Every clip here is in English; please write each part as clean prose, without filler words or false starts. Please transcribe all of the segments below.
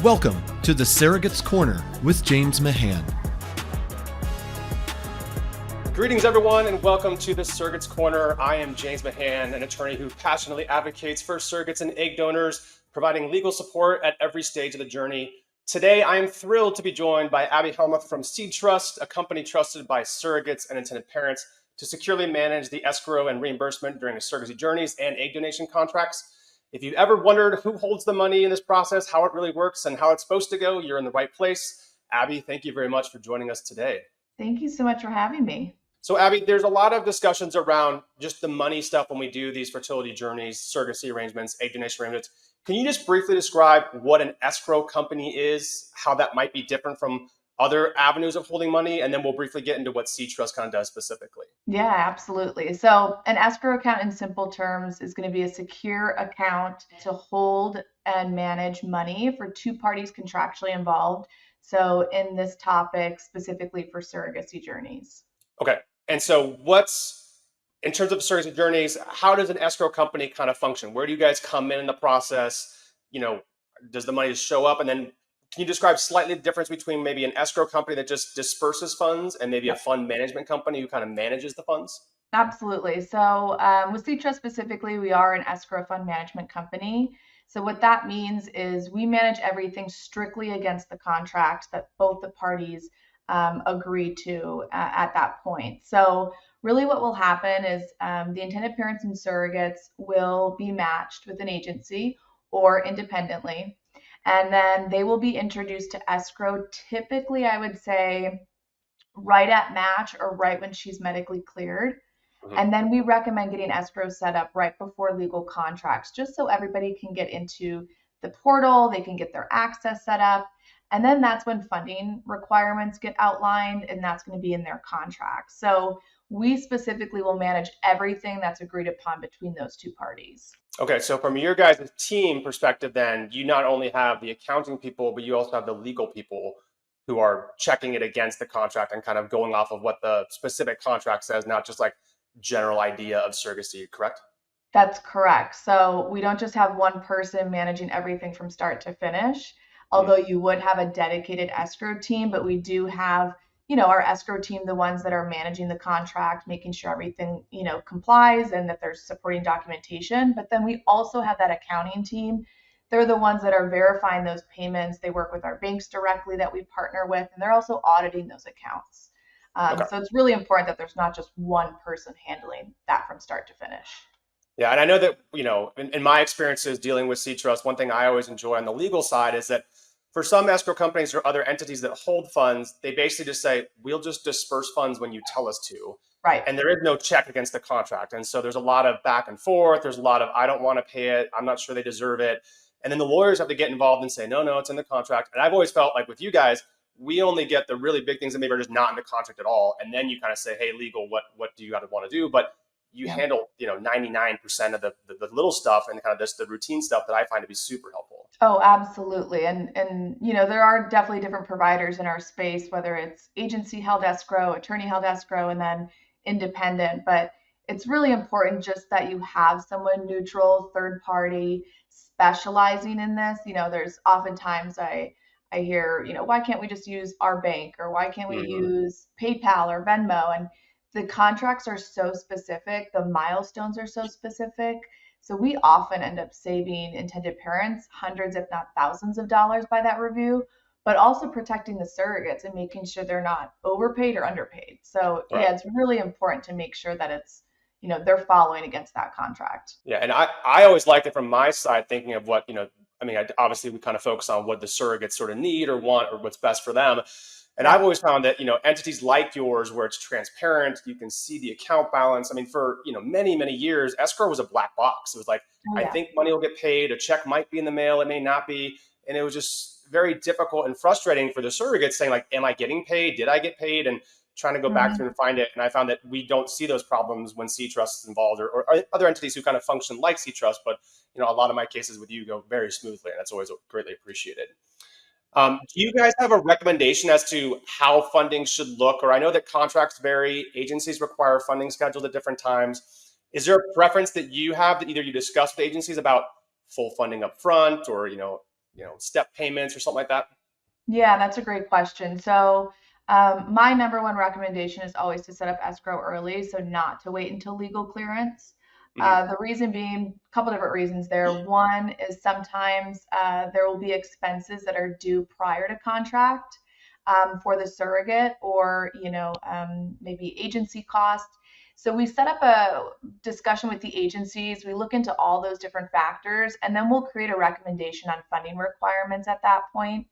Welcome to the Surrogates Corner with James Mahan. Greetings, everyone, and welcome to the Surrogates Corner. I am James Mahan, an attorney who passionately advocates for surrogates and egg donors, providing legal support at every stage of the journey. Today, I am thrilled to be joined by Abby Helmuth from SeedTrust, a company trusted by surrogates and intended parents to securely manage the escrow and reimbursement during the surrogacy journeys and egg donation contracts. If you've ever wondered who holds the money in this process, how it really works, and how it's supposed to go, you're in the right place. Abby, thank you very much for joining us today. Thank you so much for having me. So Abby, there's a lot of discussions around just the money stuff when we do these fertility journeys, surrogacy arrangements, egg donation arrangements. Can you just briefly describe what an escrow company is, how that might be different from other avenues of holding money, and then we'll briefly get into what SeedTrust kind of does specifically. Yeah, absolutely. So an escrow account in simple terms is going to be a secure account to hold and manage money for two parties contractually involved. So in this topic, specifically for surrogacy journeys. Okay. And so in terms of surrogacy journeys, how does an escrow company kind of function? Where do you guys come in the process? Does the money just show up? And then can you describe slightly the difference between maybe an escrow company that just disperses funds and maybe a fund management company who kind of manages the funds? Absolutely. So with SeedTrust specifically, we are an escrow fund management company. So what that means is we manage everything strictly against the contract that both the parties agree to at that point. So really what will happen is the intended parents and surrogates will be matched with an agency or independently. And then they will be introduced to escrow, typically, I would say, right at match or right when she's medically cleared. Mm-hmm. And then we recommend getting escrow set up right before legal contracts, just so everybody can get into the portal, they can get their access set up. And then that's when funding requirements get outlined, and that's going to be in their contract. So we specifically will manage everything that's agreed upon between those two parties. Okay, so from your guys' team perspective, then you not only have the accounting people, but you also have the legal people who are checking it against the contract and kind of going off of what the specific contract says, not just like general idea of surrogacy, correct? That's correct. So we don't just have one person managing everything from start to finish, although you would have a dedicated escrow team, but we do have our escrow team, the ones that are managing the contract, making sure everything, complies and that there's supporting documentation. But then we also have that accounting team. They're the ones that are verifying those payments. They work with our banks directly that we partner with, and they're also auditing those accounts. So it's really important that there's not just one person handling that from start to finish. Yeah, and I know that, in my experiences dealing with SeedTrust, one thing I always enjoy on the legal side is that for some escrow companies or other entities that hold funds, they basically just say, we'll just disperse funds when you tell us to. Right. And there is no check against the contract. And so there's a lot of back and forth. There's a lot of, I don't want to pay it. I'm not sure they deserve it. And then the lawyers have to get involved and say, no, it's in the contract. And I've always felt like with you guys, we only get the really big things that maybe are just not in the contract at all. And then you kind of say, hey, legal, what do you want to do? But you handle, 99% of the little stuff and kind of just the routine stuff that I find to be super helpful. Oh, absolutely. And there are definitely different providers in our space, whether it's agency held escrow, attorney held escrow, and then independent. But it's really important just that you have someone neutral, third party, specializing in this. There's oftentimes I hear, why can't we just use our bank, or why can't we use PayPal or Venmo? And the contracts are so specific, the milestones are so specific. So we often end up saving intended parents hundreds, if not thousands of dollars by that review, but also protecting the surrogates and making sure they're not overpaid or underpaid. So yeah, it's really important to make sure that it's, they're following against that contract. Yeah. And I always liked it from my side, thinking of what, obviously we kind of focus on what the surrogates sort of need or want or what's best for them. And I've always found that, entities like yours where it's transparent, you can see the account balance. For, many, many years, escrow was a black box. It was like, I think money will get paid. A check might be in the mail. It may not be. And it was just very difficult and frustrating for the surrogates saying like, am I getting paid? Did I get paid? And trying to go back through and find it. And I found that we don't see those problems when SeedTrust is involved or other entities who kind of function like SeedTrust. But, a lot of my cases with you go very smoothly. And that's always greatly appreciated. Do you guys have a recommendation as to how funding should look? Or I know that contracts vary, agencies require funding schedules at different times. Is there a preference that you have that either you discuss with agencies about full funding up front or, step payments or something like that? Yeah, that's a great question. So, my number one recommendation is always to set up escrow early, so not to wait until legal clearance. Hmm. The reason being, a couple different reasons there. One is sometimes there will be expenses that are due prior to contract for the surrogate, or maybe agency cost. So we set up a discussion with the agencies. We look into all those different factors, and then we'll create a recommendation on funding requirements at that point.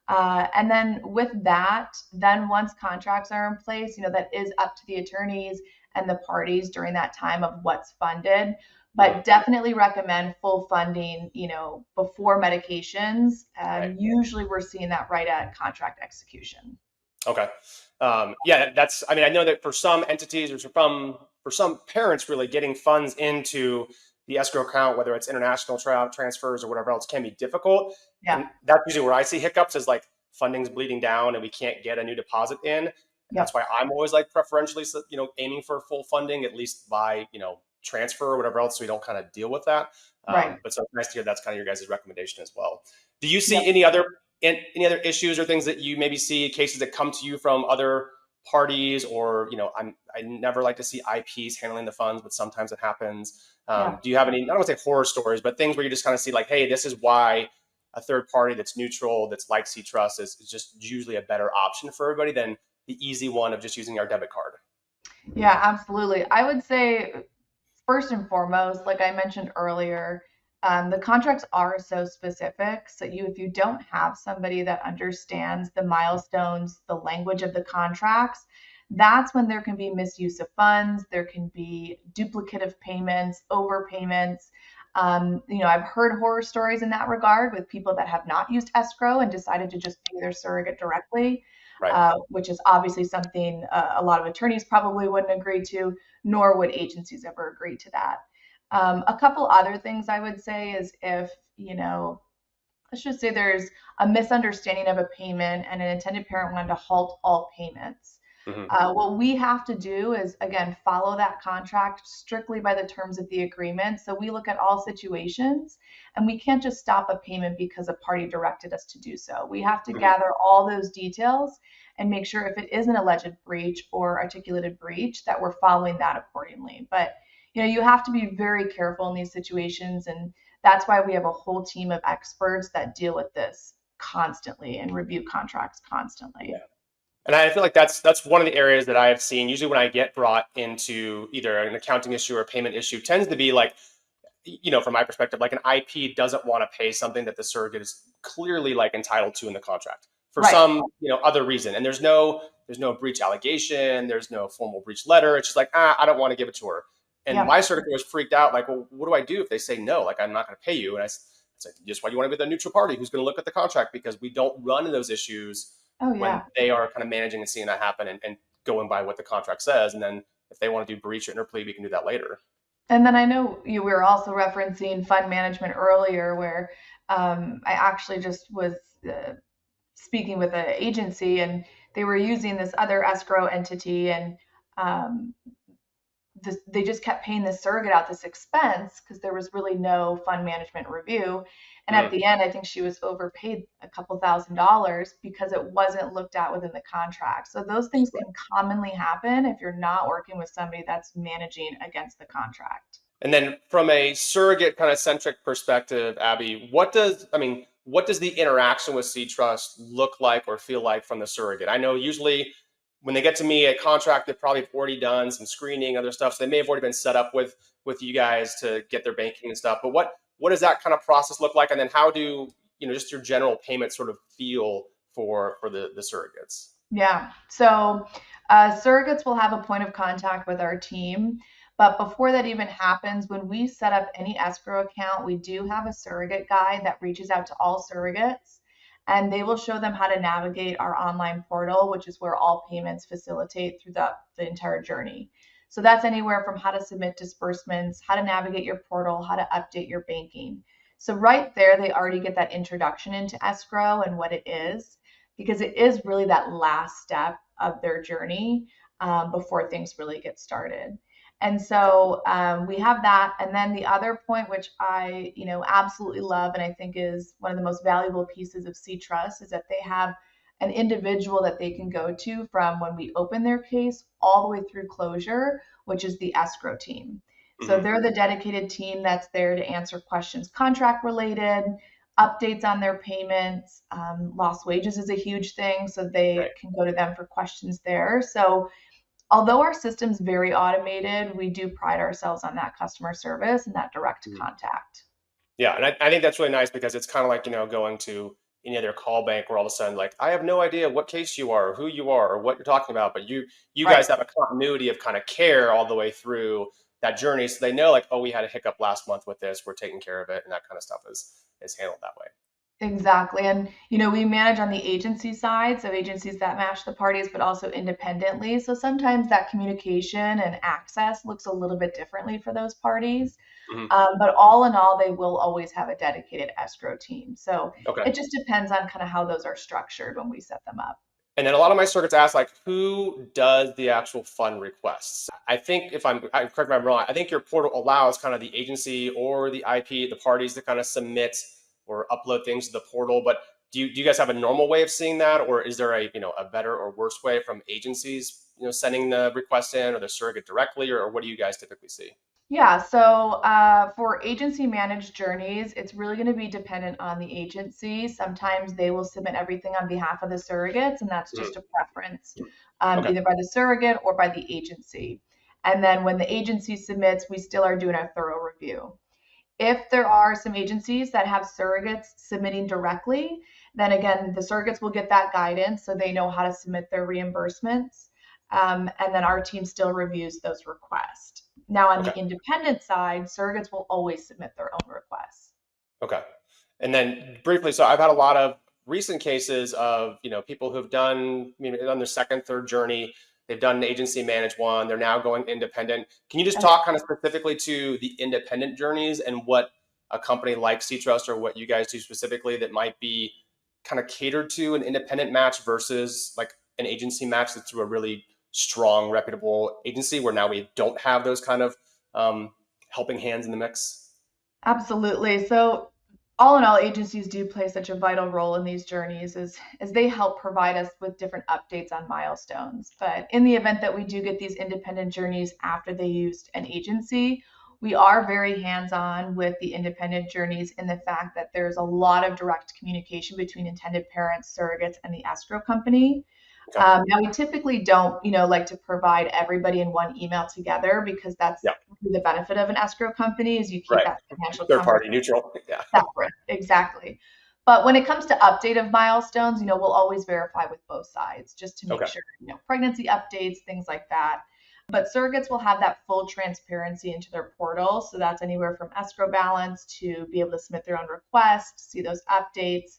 And then with that, then once contracts are in place, that is up to the attorneys and the parties during that time of what's funded. Hmm. But definitely recommend full funding, before medications. Right. Usually we're seeing that right at contract execution. Okay. Yeah, that's, I mean, I know that for some entities or for some parents, really getting funds into the escrow account, whether it's international transfers or whatever else, can be difficult. Yeah. And that's usually where I see hiccups, is like funding's bleeding down and we can't get a new deposit in. And that's Yep. why I'm always like preferentially, aiming for full funding, at least by, transfer or whatever else, so we don't kind of deal with that. Right. But so it's nice to hear that's kind of your guys' recommendation as well. Do you see Yep. any other issues or things that you maybe see, cases that come to you from other parties, or I never like to see IPs handling the funds, but sometimes it happens. Yeah. Do you have any, I don't want to say horror stories, but things where you just kind of see like, hey, this is why a third party that's neutral, that's like SeedTrust, is just usually a better option for everybody than the easy one of just using our debit card? Yeah, absolutely. I would say first and foremost, like I mentioned earlier, the contracts are so specific. So if you don't have somebody that understands the milestones, the language of the contracts, that's when there can be misuse of funds. There can be duplicative payments, overpayments. I've heard horror stories in that regard with people that have not used escrow and decided to just pay their surrogate directly, Right. which is obviously something a lot of attorneys probably wouldn't agree to, nor would agencies ever agree to that. A couple other things I would say is if, let's just say there's a misunderstanding of a payment and an intended parent wanted to halt all payments. Hmm. What we have to do is, again, follow that contract strictly by the terms of the agreement. So we look at all situations, and we can't just stop a payment because a party directed us to do so. We have to Hmm. gather all those details and make sure if it is an alleged breach or articulated breach that we're following that accordingly. But you have to be very careful in these situations, and that's why we have a whole team of experts that deal with this constantly and review contracts constantly. And I feel like that's one of the areas that I have seen. Usually, when I get brought into either an accounting issue or a payment issue, tends to be like, from my perspective, like an IP doesn't want to pay something that the surrogate is clearly like entitled to in the contract for Right. some other reason, and there's no breach allegation, there's no formal breach letter. It's just like, I don't want to give it to her. And Yeah. my surrogate was freaked out, like, well, what do I do if they say no? Like, I'm not going to pay you. And it's like, just why do you want to be the neutral party who's going to look at the contract, because we don't run in those issues Oh, when yeah. they are kind of managing and seeing that happen, and going by what the contract says. And then if they want to do breach or interplea, we can do that later. And then I know you were also referencing fund management earlier, where I actually just was speaking with an agency, and they were using this other escrow entity, and um, they just kept paying the surrogate out this expense because there was really no fund management review. And at Mm. the end, I think she was overpaid a couple $1,000s because it wasn't looked at within the contract. So those things can commonly happen if you're not working with somebody that's managing against the contract. And then from a surrogate kind of centric perspective, Abby, what does the interaction with SeedTrust look like or feel like from the surrogate? I know usually when they get to me, a contract, they've probably already done some screening, other stuff. So they may have already been set up with you guys to get their banking and stuff. But what does that kind of process look like? And then how do just your general payment sort of feel for the surrogates? Yeah. So surrogates will have a point of contact with our team. But before that even happens, when we set up any escrow account, we do have a surrogate guide that reaches out to all surrogates, and they will show them how to navigate our online portal, which is where all payments facilitate through the entire journey. So that's anywhere from how to submit disbursements, how to navigate your portal, how to update your banking. So right there, they already get that introduction into escrow and what it is, because it is really that last step of their journey before things really get started. And so we have that. And then the other point, which I, absolutely love, and I think is one of the most valuable pieces of SeedTrust, is that they have an individual that they can go to from when we open their case all the way through closure, which is the escrow team. So they're the dedicated team that's there to answer questions contract related, updates on their payments. Lost wages is a huge thing, so they can go to them for questions there. So although our system's very automated, we do pride ourselves on that customer service and that direct contact. Yeah, and I think that's really nice because it's kind of like, going to any other call bank where all of a sudden, like, I have no idea what case you are, or who you are, or what you're talking about, but you Right. guys have a continuity of kind of care all the way through that journey, so they know, like, oh, we had a hiccup last month with this, we're taking care of it, and that kind of stuff is handled that way. Exactly. And, we manage on the agency side, so agencies that match the parties, but also independently. So sometimes that communication and access looks a little bit differently for those parties. Hmm. But all in all, they will always have a dedicated escrow team. So Okay. it just depends on kind of how those are structured when we set them up. And then a lot of my circuits ask, like, who does the actual fund requests? I think correct me if I'm wrong, I think your portal allows kind of the agency or the IP, the parties to kind of submit or upload things to the portal. But do you guys have a normal way of seeing that? Or is there a better or worse way from agencies, sending the request in, or the surrogate directly, or what do you guys typically see? Yeah, so for agency managed journeys, it's really going to be dependent on the agency. Sometimes they will submit everything on behalf of the surrogates, and that's Mhm. just a preference, Okay. either by the surrogate or by the agency. And then when the agency submits, we still are doing a thorough review. If there are some agencies that have surrogates submitting directly, then again, the surrogates will get that guidance so they know how to submit their reimbursements. And then our team still reviews those requests. Now, on the Okay. independent side, surrogates will always submit their own requests. Okay. And then briefly, so I've had a lot of recent cases of, people who've done, on their second, third journey, they've done an agency managed one, they're now going independent. Can you just talk kind of specifically to the independent journeys and what a company like SeedTrust or what you guys do specifically that might be kind of catered to an independent match versus like an agency match that's through a really strong, reputable agency where now we don't have those kind of helping hands in the mix? Absolutely. So, all in all, agencies do play such a vital role in these journeys as they help provide us with different updates on milestones. But in the event that we do get these independent journeys after they used an agency, we are very hands-on with the independent journeys in the fact that there's a lot of direct communication between intended parents, surrogates, and the escrow company. Okay. Now we typically don't, like to provide everybody in one email together because that's Yeah. the benefit of an escrow company is you keep Right. that financial Third conversation party neutral. Yeah. separate. Exactly. But when it comes to update of milestones, we'll always verify with both sides just to make Okay. sure, pregnancy updates, things like that. But surrogates will have that full transparency into their portal. So that's anywhere from escrow balance to be able to submit their own request, see those updates.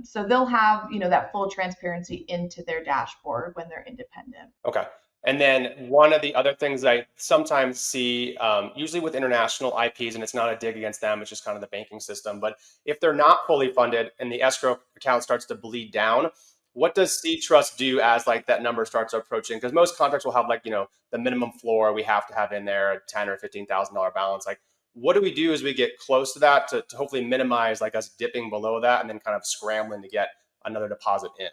So they'll have, that full transparency into their dashboard when they're independent. Okay. And then one of the other things I sometimes see, usually with international IPs, and it's not a dig against them, it's just kind of the banking system. But if they're not fully funded and the escrow account starts to bleed down, what does SeedTrust do as like that number starts approaching? Because most contracts will have like, the minimum floor we have to have in there, a $10,000 or $15,000 balance. Like, what do we do as we get close to that to hopefully minimize like us dipping below that and then kind of scrambling to get another deposit in?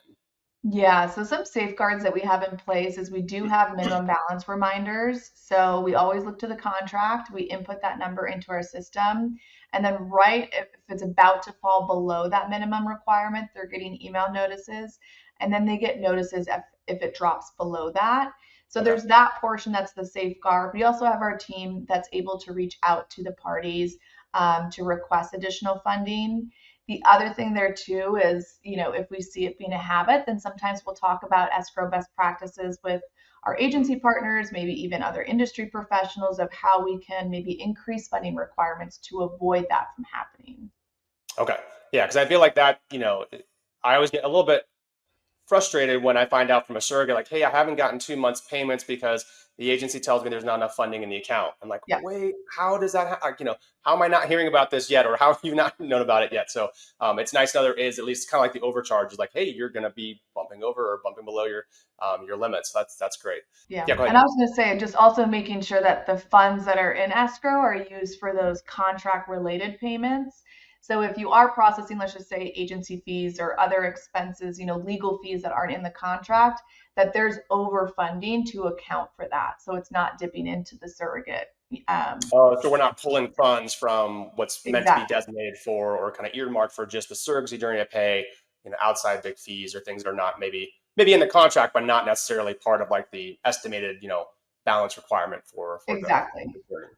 Yeah, so some safeguards that we have in place is we do have minimum balance reminders. So we always look to the contract, we input that number into our system, and then right if it's about to fall below that minimum requirement, they're getting email notices, and then they get notices if it drops below that. So Okay. there's that portion that's the safeguard. We also have our team that's able to reach out to the parties to request additional funding. The other thing there too is, if we see it being a habit, then sometimes we'll talk about escrow best practices with our agency partners, maybe even other industry professionals of how we can maybe increase funding requirements to avoid that from happening. Okay. Yeah, because I feel like that, I always get a little bit frustrated when I find out from a surrogate, like, hey, I haven't gotten 2 months payments because the agency tells me there's not enough funding in the account. I'm like, Yeah. wait, how does that, how am I not hearing about this yet? Or how have you not known about it yet? So it's nice to know there is at least kind of like the overcharge is like, hey, you're going to be bumping over or bumping below your limits. That's great. Yeah. Yeah, go And ahead. I was going to say, just also making sure that the funds that are in escrow are used for those contract related payments. So if you are processing, let's just say agency fees or other expenses, legal fees that aren't in the contract, that there's overfunding to account for that. So it's not dipping into the surrogate. So we're not pulling funds from what's meant to be Exactly. designated for or kind of earmarked for just the surrogacy journey to pay, outside big fees or things that are not maybe in the contract, but not necessarily part of like the estimated, balance requirement for Exactly. the journey.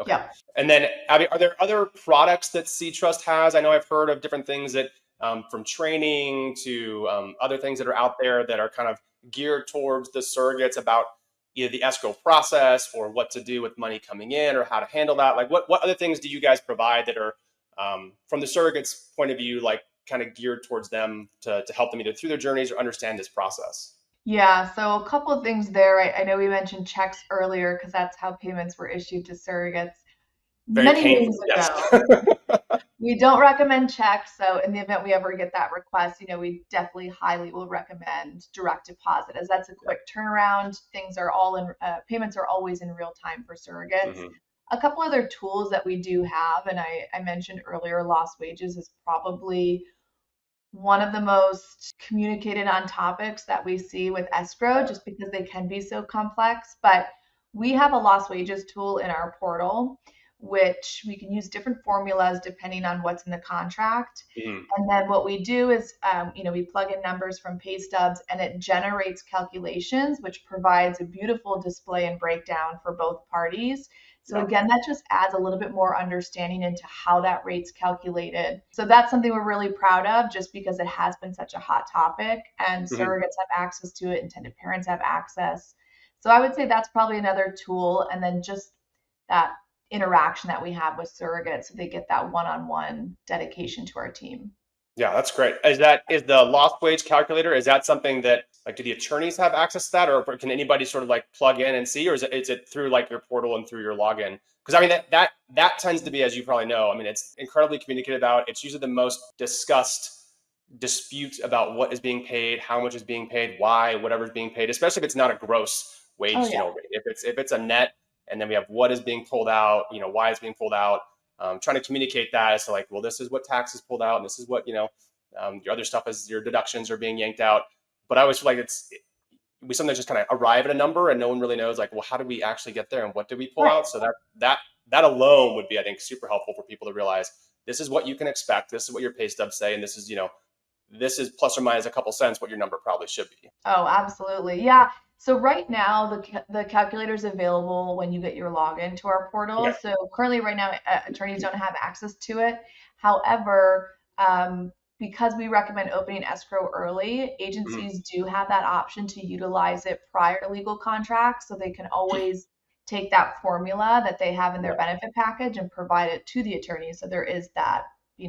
Okay. Yep. And then, Abby, are there other products that SeedTrust has? I know I've heard of different things that, from training to other things that are out there that are kind of geared towards the surrogates about either the escrow process or what to do with money coming in or how to handle that. Like, what other things do you guys provide that are, from the surrogates' point of view, like kind of geared towards them to help them either through their journeys or understand this process? Yeah, so a couple of things there. I know we mentioned checks earlier because that's how payments were issued to surrogates Very many painful, moons yes. ago. We don't recommend checks. So in the event we ever get that request, we definitely highly will recommend direct deposit as that's a quick turnaround. Things are all in, payments are always in real time for surrogates. Mhm. A couple other tools that we do have, and I mentioned earlier, lost wages is probably one of the most communicated on topics that we see with escrow just because they can be so complex. But we have a lost wages tool in our portal, which we can use different formulas depending on what's in the contract. Mhm. And then what we do is, we plug in numbers from pay stubs and it generates calculations, which provides a beautiful display and breakdown for both parties. So Yeah. again, that just adds a little bit more understanding into how that rate's calculated. So that's something we're really proud of just because it has been such a hot topic and Mhm. surrogates have access to it, intended parents have access. So I would say that's probably another tool. And then just that interaction that we have with surrogates so they get that one-on-one dedication to our team. Yeah, that's great. Is the lost wage calculator, is that something that like do the attorneys have access to that or can anybody sort of like plug in and see, or is it through like your portal and through your login? Because I mean that tends to be, as you probably know, I mean it's incredibly communicated about. It's usually the most discussed dispute about what is being paid, how much is being paid, why, whatever's being paid, especially if it's not a gross Oh wage, yeah. rate. If it's a net, and then we have what is being pulled out, why it's being pulled out. Trying to communicate that as to like, well, this is what tax is pulled out, and this is what your other stuff is your deductions are being yanked out. But I always feel like we sometimes just kind of arrive at a number, and no one really knows like, well, how did we actually get there, and what did we pull Right. out? So that alone would be, I think, super helpful for people to realize this is what you can expect, this is what your pay stubs say, and this is plus or minus a couple cents what your number probably should be. Oh, absolutely. Yeah. So right now, the calculator is available when you get your login to our portal. Okay. So currently, right now, attorneys don't have access to it. However, because we recommend opening escrow early, Mhm. agencies do have that option to utilize it prior to legal contracts. So they can always take that formula that they have in their Yeah. benefit package and provide it to the attorney. So there is that,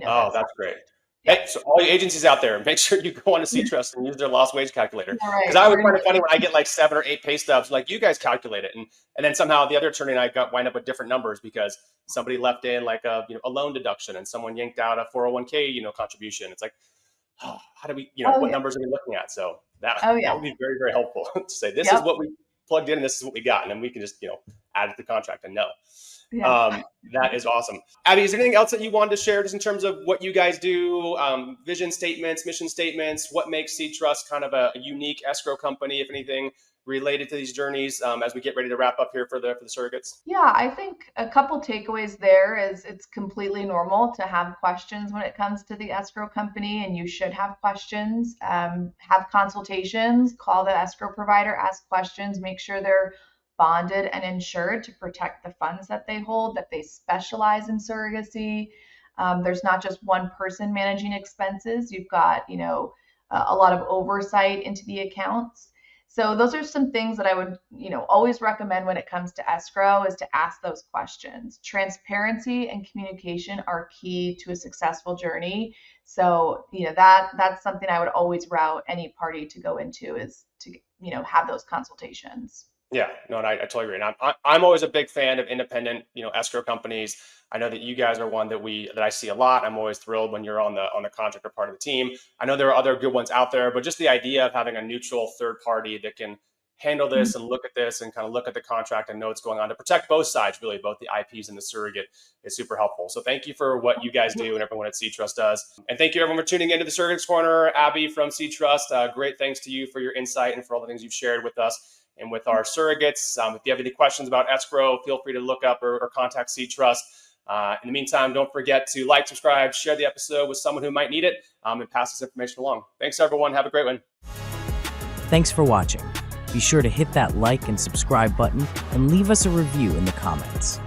Oh, that's great. yeah. Hey, so all you agencies out there, make sure you go on to SeedTrust and use their lost wage calculator. All Because right. I always We're find gonna it funny when I get like 7 or 8 pay stubs, like you guys calculate it, and then somehow the other attorney and I wind up with different numbers because somebody left in like a loan deduction and someone yanked out a 401k contribution. It's like, oh, how do we oh what yeah. numbers are we looking at? So that Oh that yeah. would be very, very helpful to say this is Yep. what we plugged in and this is what we got, and then we can just add it to the contract and know. Yeah. That is awesome. Abby, is there anything else that you wanted to share just in terms of what you guys do, vision statements, mission statements, what makes SeedTrust kind of a unique escrow company, if anything, related to these journeys as we get ready to wrap up here for the surrogates? Yeah, I think a couple takeaways there is it's completely normal to have questions when it comes to the escrow company, and you should have questions. Have consultations, call the escrow provider, ask questions, make sure they're bonded and insured to protect the funds that they hold, that they specialize in surrogacy. There's not just one person managing expenses. You've got, a lot of oversight into the accounts. So those are some things that I would, always recommend when it comes to escrow is to ask those questions. Transparency and communication are key to a successful journey. So, that's something I would always route any party to go into is to, have those consultations. Yeah, no, and I totally agree. And I'm always a big fan of independent, escrow companies. I know that you guys are one that I see a lot. I'm always thrilled when you're on the contractor part of the team. I know there are other good ones out there, but just the idea of having a neutral third party that can handle this and look at this and kind of look at the contract and know what's going on to protect both sides, really, both the IPs and the surrogate, is super helpful. So thank you for what you guys do and everyone at SeedTrust does. And thank you everyone for tuning into the Surrogates Corner. Abby from SeedTrust, great thanks to you for your insight and for all the things you've shared with us and with our surrogates. If you have any questions about escrow, feel free to look up or contact SeedTrust. In the meantime, don't forget to like, subscribe, share the episode with someone who might need it, and pass this information along. Thanks, everyone. Have a great one. Thanks for watching. Be sure to hit that like and subscribe button and leave us a review in the comments.